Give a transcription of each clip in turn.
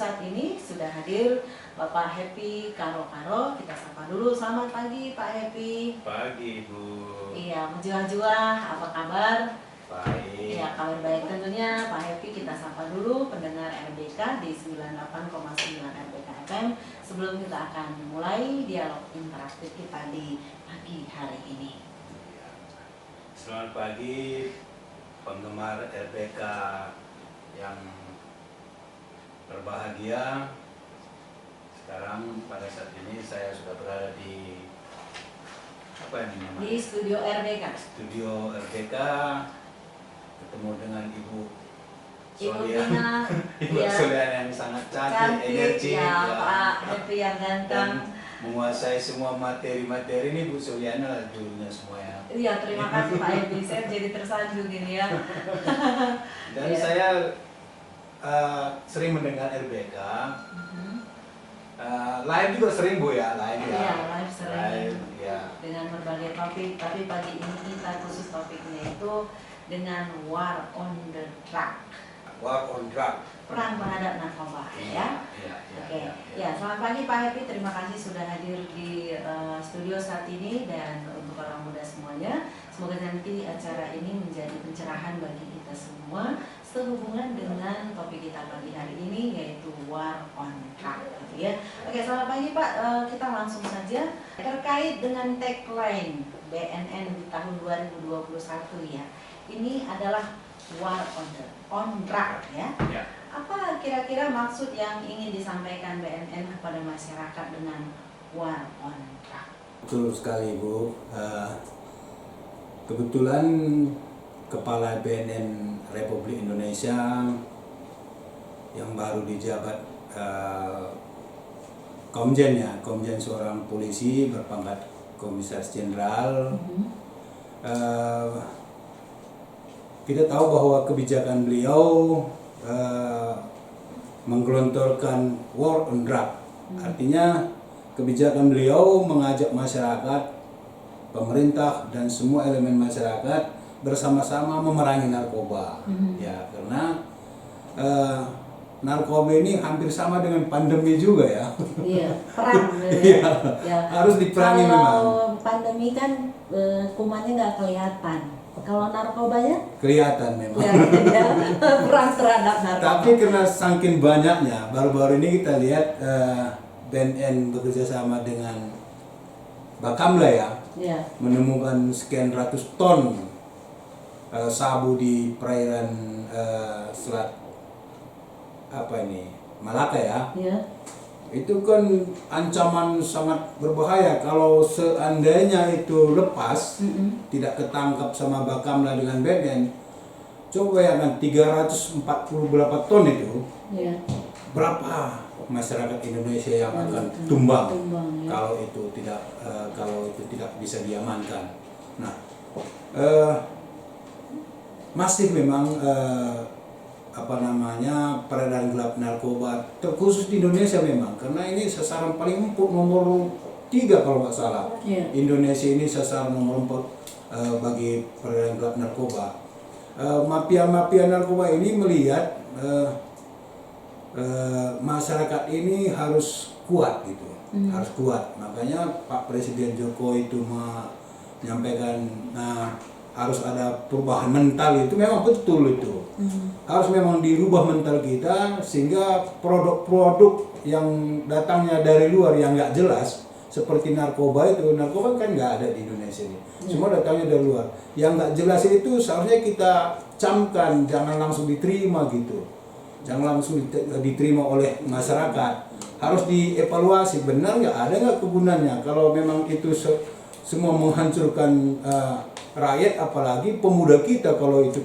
saat ini sudah hadir Bapak Happy Karo. Kita sapa dulu. Selamat pagi Pak Happy. Pagi Bu. Iya, menjual-jual, apa kabar? Baik. Iya, kabar baik tentunya Pak Happy. Kita sapa dulu pendengar RBK di 98,9 RBK FM. Sebelum kita akan mulai dialog interaktif kita di pagi hari ini. Selamat pagi penggemar RBK yang berbahagia. Sekarang pada saat ini saya sudah berada di Di studio RBK. Studio RBK, ketemu dengan Ibu Tina, Ibu Soliana yang sangat cantik, energi, ya, Pak Happy yang ganteng, dan menguasai semua materi-materi ini. Bu Soliana lah dulunya semuanya. Iya, terima kasih Pak Happy. Saya jadi tersanjung ini ya. Dan saya sering mendengar RBK. Live juga sering Bu ya, live ya. Iya, live sering. Live, ya. Dengan berbagai topik, tapi pagi ini kita khusus topiknya itu dengan War on the Drug. War on Drug. Perang terhadap narkoba, ya. Oke. Ya, selamat pagi Pak Happy. Terima kasih sudah hadir di studio saat ini, dan untuk orang muda semuanya, semoga nanti acara ini menjadi pencerahan bagi kita semua sehubungan dengan topik kita pagi hari ini, yaitu War on Drug, gitu ya. Oke, selamat pagi Pak. Kita langsung saja terkait dengan tagline BNN di tahun 2021 ya. Ini adalah War on Drug ya. Apa kira-kira maksud yang ingin disampaikan BNN kepada masyarakat dengan War on Drug? Betul sekali Bu. Kebetulan Kepala BNN Republik Indonesia yang baru dijabat Komjen ya, Komjen seorang polisi berpangkat Komisaris Jenderal. Kita tahu bahwa kebijakan beliau menggelontorkan war on drug. Artinya kebijakan beliau mengajak masyarakat, pemerintah dan semua elemen masyarakat bersama-sama memerangi narkoba. Ya, karena narkoba ini hampir sama dengan pandemi juga ya. Iya, perang. Ya. Harus diperangi memang. Kalau pandemi kan kumannya nggak kelihatan. Kalau narkobanya Kelihatan memang. ya, perang terhadap narkoba. Tapi karena saking banyaknya, baru-baru ini kita lihat BNN bekerja sama dengan Bakamla ya, menemukan sekian ratus ton sabu di perairan selat Malaka ya. Itu kan ancaman sangat berbahaya kalau seandainya itu lepas, tidak ketangkap sama Bakamla dengan BNN. Coba ya kan 340 berapa ton itu, berapa masyarakat Indonesia yang akan tumbang ya, kalau itu tidak bisa diamankan. Nah, masih memang peredaran gelap narkoba terkhusus di Indonesia memang, karena ini sasaran paling empuk nomor 3 kalau nggak salah. Indonesia ini sasaran nomor 4 bagi peredaran gelap narkoba. Mafia narkoba ini melihat masyarakat ini harus kuat gitu, harus kuat. Makanya Pak Presiden Jokowi itu menyampaikan harus ada perubahan mental. Itu memang betul itu. Harus memang dirubah mental kita sehingga produk-produk yang datangnya dari luar yang nggak jelas seperti narkoba kan nggak ada di Indonesia ini. Semua datangnya dari luar. Yang nggak jelas itu seharusnya kita camkan, jangan langsung diterima gitu. Jangan langsung diterima oleh masyarakat. Harus dievaluasi, benar nggak, ada nggak kegunaannya. Kalau memang itu semua menghancurkan rakyat, apalagi pemuda kita, kalau itu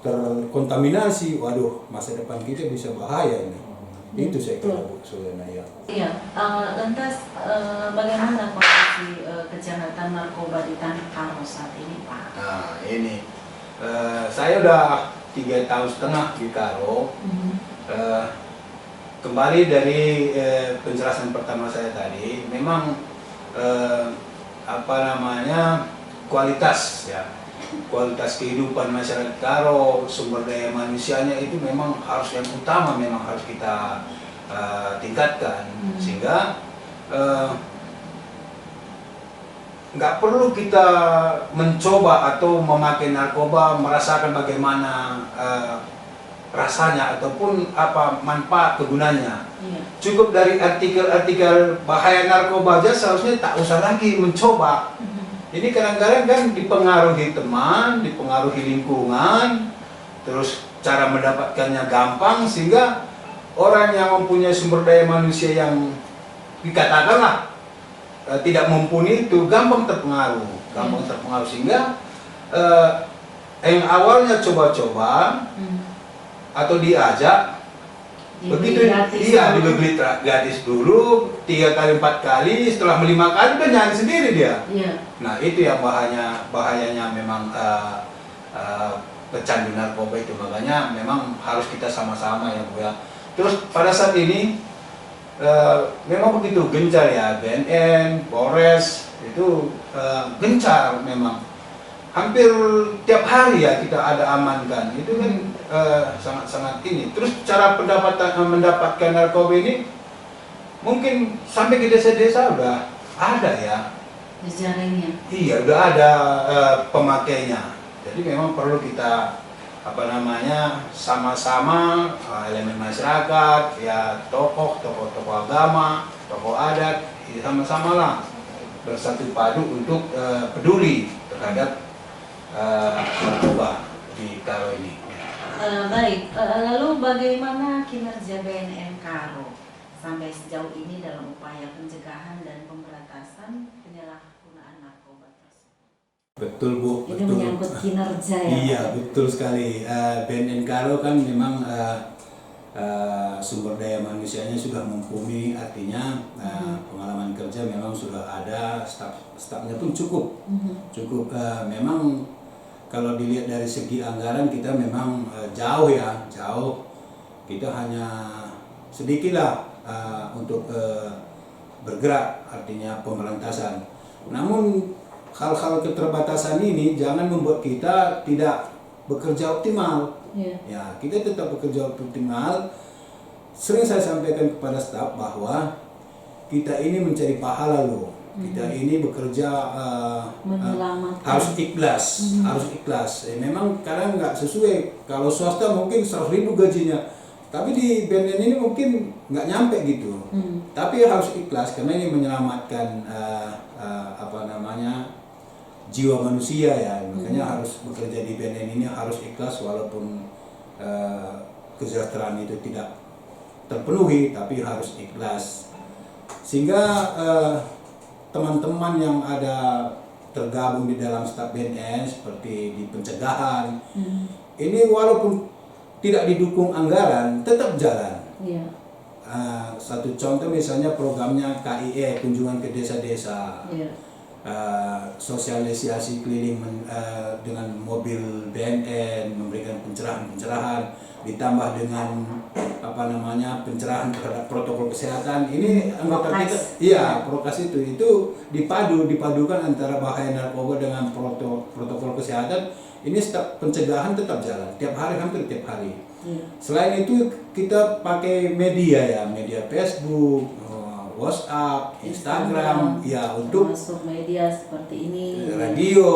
terkontaminasi, waduh, masa depan kita bisa bahaya ini. Itu saya kira Bu Soliana ya. Iya, lantas bagaimana kondisi kejahatan narkoba di Tanah Karo saat ini Pak? Nah ini, saya udah 3,5 tahun di Karo. Kembali dari penjelasan pertama saya tadi, memang kualitas ya, kualitas kehidupan masyarakat Karo, sumber daya manusianya itu memang harus yang utama, memang harus kita tingkatkan, sehingga nggak perlu kita mencoba atau memakai narkoba merasakan bagaimana rasanya ataupun apa manfaat kegunaannya. Cukup dari artikel-artikel bahaya narkoba aja seharusnya tak usah lagi mencoba. Ini kadang-kadang kan dipengaruhi teman, dipengaruhi lingkungan, terus cara mendapatkannya gampang, sehingga orang yang mempunyai sumber daya manusia yang dikatakanlah tidak mumpuni itu gampang terpengaruh, sehingga yang awalnya coba-coba atau diajak begitu dibeli gratis dulu 3 kali 4 kali, setelah 5 kali kan nyari sendiri dia. Nah itu yang bahayanya memang pecandu narkoba itu, makanya memang harus kita sama-sama ya Bu ya. Terus pada saat ini memang begitu gencar ya, BNN, Polres itu gencar memang. Hampir tiap hari ya kita ada amankan, itu kan sangat-sangat ini. Terus cara mendapatkan narkoba ini mungkin sampai ke desa-desa udah ada ya. Jejaringnya. Iya, udah ada pemakainya. Jadi memang perlu kita sama-sama elemen masyarakat, ya tokoh agama, tokoh adat, sama-sama lah bersatu padu untuk peduli terhadap narkoba di Karo ini. Baik, lalu bagaimana kinerja BNN Karo sampai sejauh ini dalam upaya pencegahan dan pemberantasan penyalahgunaan narkoba tersebut? Betul Bu. Ini betul. Menyangkut kinerja ya. Iya betul sekali. BNN Karo kan memang sumber daya manusianya sudah mumpuni, artinya pengalaman kerja memang sudah ada, stafnya pun cukup. Memang kalau dilihat dari segi anggaran kita memang jauh. Kita hanya sedikit lah untuk bergerak, artinya pemberantasan. Namun hal-hal keterbatasan ini jangan membuat kita tidak bekerja optimal. Ya, kita tetap bekerja optimal. Sering saya sampaikan kepada staf bahwa kita ini mencari pahala loh. Kita ini bekerja harus ikhlas, memang kadang nggak sesuai. Kalau swasta mungkin 100.000 gajinya, tapi di BNN ini mungkin nggak nyampe gitu. Tapi harus ikhlas karena ini menyelamatkan jiwa manusia ya. Makanya harus bekerja di BNN ini harus ikhlas walaupun kesejahteraan itu tidak terpenuhi, tapi harus ikhlas. Sehingga teman-teman yang ada tergabung di dalam staf BNN seperti di pencegahan, ini walaupun tidak didukung anggaran tetap jalan. Satu contoh misalnya programnya KIE, kunjungan ke desa-desa, sosialisasi keliling dengan mobil BNN, memberikan pencerahan, ditambah dengan pencerahan terhadap protokol kesehatan. Ini anggota kita, prokes itu dipadukan antara bahaya narkoba dengan protokol kesehatan. Ini pencegahan tetap jalan hampir tiap hari. Selain itu kita pakai media Facebook, WhatsApp, Instagram, ya untuk masuk media seperti ini, radio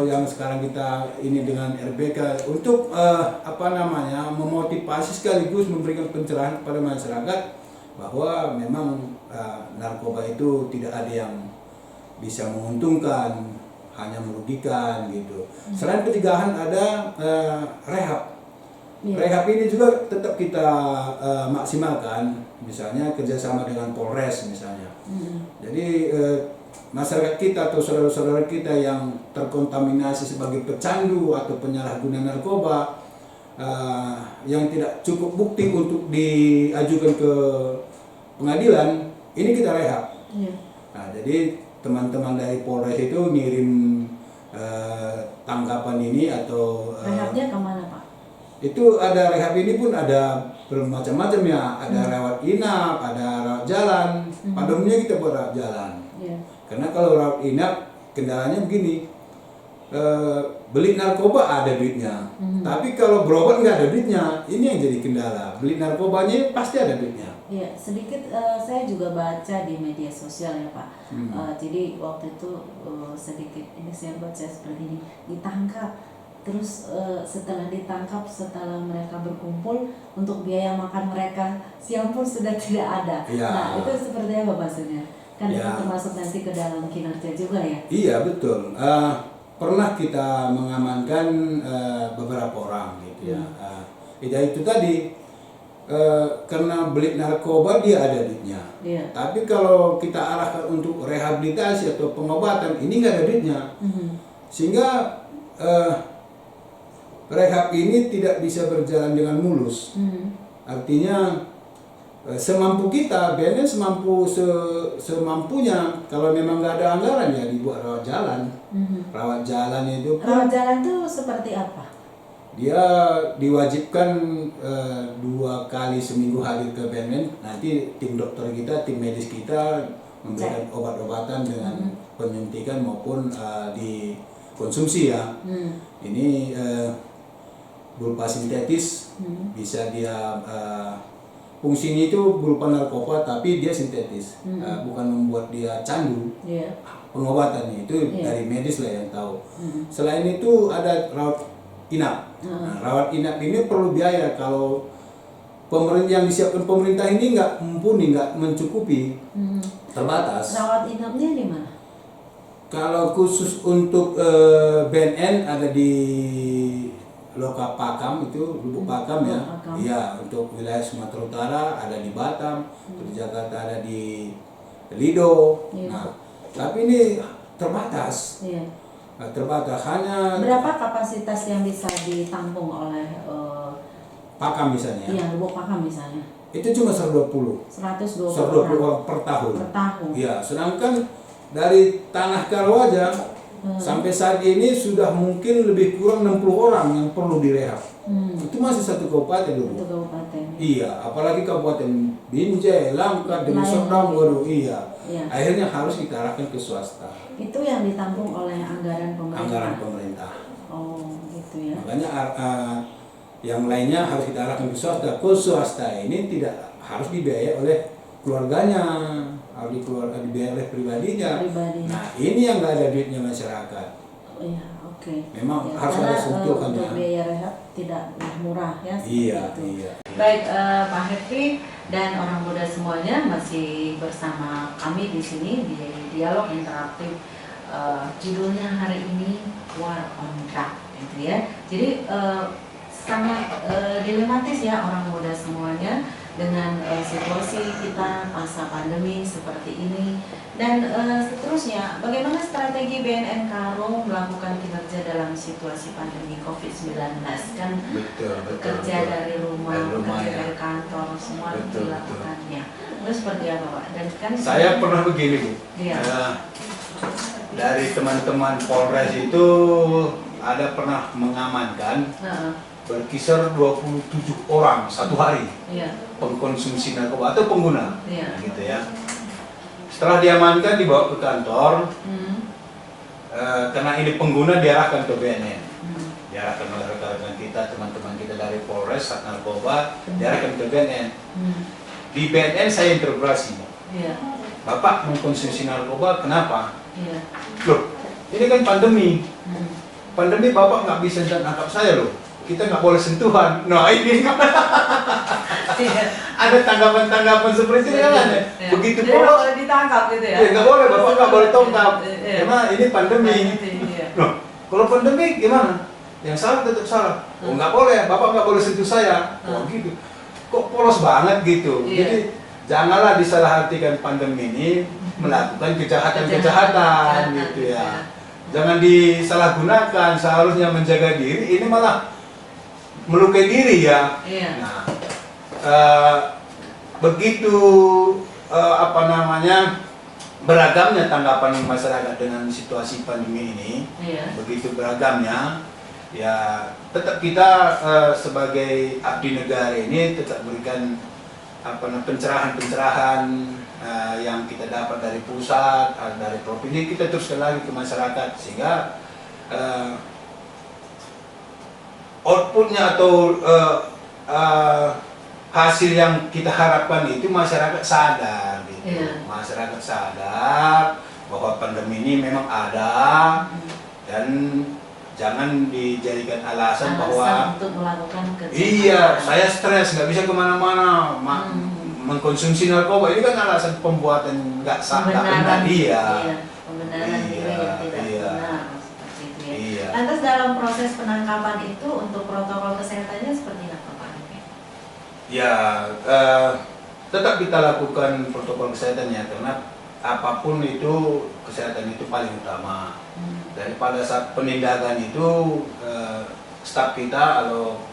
yang sekarang kita ini dengan RBK untuk memotivasi sekaligus memberikan pencerahan kepada masyarakat bahwa memang narkoba itu tidak ada yang bisa menguntungkan, hanya merugikan gitu. Selain pencegahan ada rehab. Rehab ini juga tetap kita maksimalkan, misalnya kerjasama dengan Polres misalnya. Jadi masyarakat kita atau saudara-saudara kita yang terkontaminasi sebagai pecandu atau penyalahguna narkoba, yang tidak cukup bukti untuk diajukan ke pengadilan, ini kita rehab. Nah, jadi teman-teman dari Polres itu ngirim tangkapan ini atau rehabnya kemana Pak? Itu ada rehab ini pun ada bermacam-macam ya, ada rawat inap, ada rawat jalan. Pada umumnya kita buat rawat jalan. Karena kalau rawat inap kendalanya begini, beli narkoba ada duitnya, tapi kalau berobat nggak ada duitnya. Ini yang jadi kendala. Beli narkobanya pasti ada duitnya. Iya, sedikit saya juga baca di media sosial ya Pak. Jadi waktu itu sedikit ini saya baca seperti ini, ditangkap. Terus setelah ditangkap, setelah mereka berkumpul untuk biaya makan mereka, siang pun sudah tidak ada. Ya. Nah itu seperti apa maksudnya? Kan Ya. itu termasuk nanti ke dalam kinerja juga ya? Iya betul. Pernah kita mengamankan beberapa orang gitu ya. Itu tadi karena beli narkoba dia ada duitnya. Iya. Tapi kalau kita arahkan untuk rehabilitasi atau pengobatan ini nggak ada duitnya. Sehingga rehab ini tidak bisa berjalan dengan mulus. Artinya semampu kita, BNN semampunya. Kalau memang nggak ada anggaran ya dibuat rawat jalan. Rawat jalan itu pun Rawat jalan itu seperti apa? dia diwajibkan 2 kali seminggu hadir ke BNN. Nanti tim dokter kita, tim medis kita memberikan obat-obatan dengan penyuntikan maupun dikonsumsi ya. Ini berupa sintetis, bisa dia fungsinya itu berupa narkoba tapi dia sintetis, bukan membuat dia candu. Pengobatannya itu dari medis lah yang tahu. Selain itu ada rawat inap. Nah, rawat inap ini perlu biaya. Kalau yang disiapkan pemerintah ini nggak mumpuni, nggak mencukupi, terbatas. Rawat inapnya di mana? Kalau khusus untuk BNN ada di Loka Pakam, itu Lubuk Pakam ya. Iya, untuk wilayah Sumatera Utara ada di Batam, di Jakarta ada di Lido. Nah, tapi ini terbatas. Terbatas hanya. Berapa kapasitas yang bisa ditampung oleh Pakam misalnya? Iya, Lubuk Pakam misalnya. Itu cuma 120. 120 orang per tahun. Per tahun. Iya, sedangkan dari Tanah Karo aja sampai saat ini sudah mungkin lebih kurang 60 orang yang perlu direhab. Itu masih satu kabupaten dulu. Satu kabupaten. Iya, apalagi kabupaten Binjai, Langkat, Deli Serdang, waduh iya. Akhirnya harus kita arahkan ke swasta. Itu yang ditampung oleh anggaran pemerintah. Anggaran pemerintah. Oh, gitu ya. Makanya yang lainnya harus kita arahkan ke swasta. Ke swasta ini tidak harus dibiayai oleh keluarganya, harus dibiayai oleh pribadinya. Nah, ini yang nggak ada duitnya masyarakat. Oh, iya, oke. Memang Ya, harus ada sentuh kan untuk ya. biaya rehab tidak murah ya. Iya, itu. iya. Baik, Pak Happy dan orang muda semuanya masih bersama kami di sini di Dialog Interaktif. Judulnya hari ini War on Drug, gitu ya. Jadi sangat dilematis ya orang muda semuanya dengan situasi kita masa pandemi seperti ini dan seterusnya. Bagaimana strategi BNN Karo melakukan kinerja dalam situasi pandemi COVID-19? Kan kerja dari rumah, kerja dari kantor, semua dilakukannya. Itu seperti apa Pak? Dan kan saya pernah begini Bu. Iya. Dari teman-teman Polres itu ada pernah mengamankan berkisar 27 orang satu hari pengkonsumsi narkoba atau pengguna, gitu ya. Setelah diamankan dibawa ke kantor, karena ini pengguna diarahkan ke BNN, diarahkan oleh rekan-rekan kita, teman-teman kita dari Polres, Sat Narkoba, diarahkan ke BNN. Di BNN saya interogasi, Bapak mengkonsumsi narkoba kenapa? Loh, ini kan pandemi. Pandemi Bapak nggak bisa nangkap saya loh. Kita nggak boleh sentuhan. Nah ini ada tanggapan-tanggapan seperti itu kan? Begitu jadi nggak boleh ditangkap gitu ya? Nggak boleh, Bapak nggak boleh tangkap. Karena ini pandemi. Loh, kalau pandemi gimana? Yang salah tetap salah. Oh nggak boleh, Bapak nggak boleh sentuh saya. Oh gitu. Kok polos banget gitu. Jadi janganlah disalahartikan pandemi ini melakukan kejahatan-kejahatan gitu ya. Jangan disalahgunakan, seharusnya menjaga diri, ini malah melukai diri ya. Nah, begitu beragamnya tanggapan masyarakat dengan situasi pandemi ini, begitu beragamnya, ya tetap kita sebagai abdi negara ini tetap berikan pencerahan-pencerahan yang kita dapat dari pusat, dari provinsi, kita teruskan lagi ke masyarakat sehingga outputnya atau hasil yang kita harapkan itu masyarakat sadar gitu. Masyarakat sadar bahwa pandemi ini memang ada dan jangan dijadikan alasan bahwa untuk melakukan kejahatan. Iya, saya stres nggak bisa kemana-mana mengkonsumsi narkoba, ini kan alasan pembuatan nggak sah, nggak benar. Pembenaran diri yang tidak benar seperti itu ya. Iya. Lantas dalam proses penangkapan itu untuk protokol kesehatannya seperti apa Pak? Ya, tetap kita lakukan protokol kesehatannya karena apapun itu kesehatan itu paling utama. Daripada saat penindakan itu staf kita atau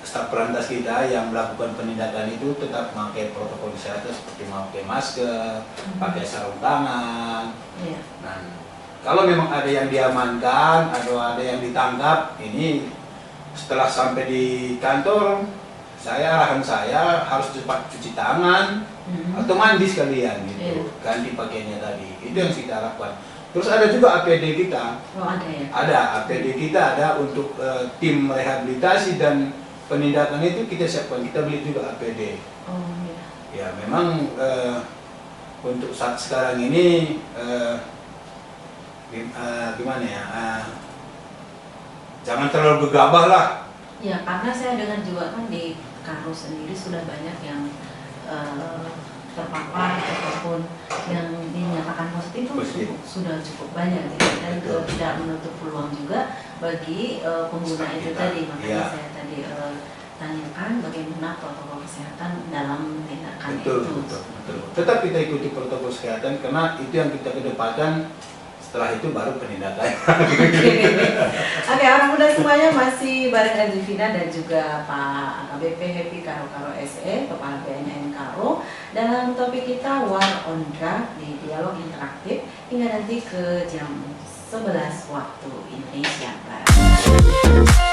staf perantas kita yang melakukan penindakan itu tetap memakai protokol kesehatan seperti memakai masker, pakai sarung tangan. Nah, kalau memang ada yang diamankan atau ada yang ditangkap, ini setelah sampai di kantor, arahan saya harus cepat cuci tangan atau mandi sekalian gitu, ganti pakaiannya tadi. Itu yang kita lakukan. Terus ada juga APD kita. Oh, ada ya? Ada, APD kita ada untuk tim rehabilitasi dan penindakan itu kita siapkan, kita beli juga APD. Oh iya. Ya memang untuk saat sekarang ini gimana ya, jangan terlalu gegabah lah. Ya karena saya dengar juga kan di Karo sendiri sudah banyak yang terpapar ataupun yang dinyatakan positif itu sudah cukup banyak ya. Dan tidak menutup peluang juga bagi pengguna itu tadi, makanya saya tadi tanyakan bagaimana protokol kesehatan dalam tindakan itu. Betul. Tetap kita ikuti protokol kesehatan karena itu yang kita kedepankan. Setelah itu baru penindakan. Oke, orang muda semuanya masih bareng Elvina dan juga Pak AKBP Happy Karo SE, Kepala BNN Karo, dalam topik kita War on Drug di dialog interaktif hingga nanti ke jam 11 waktu Indonesia Barat.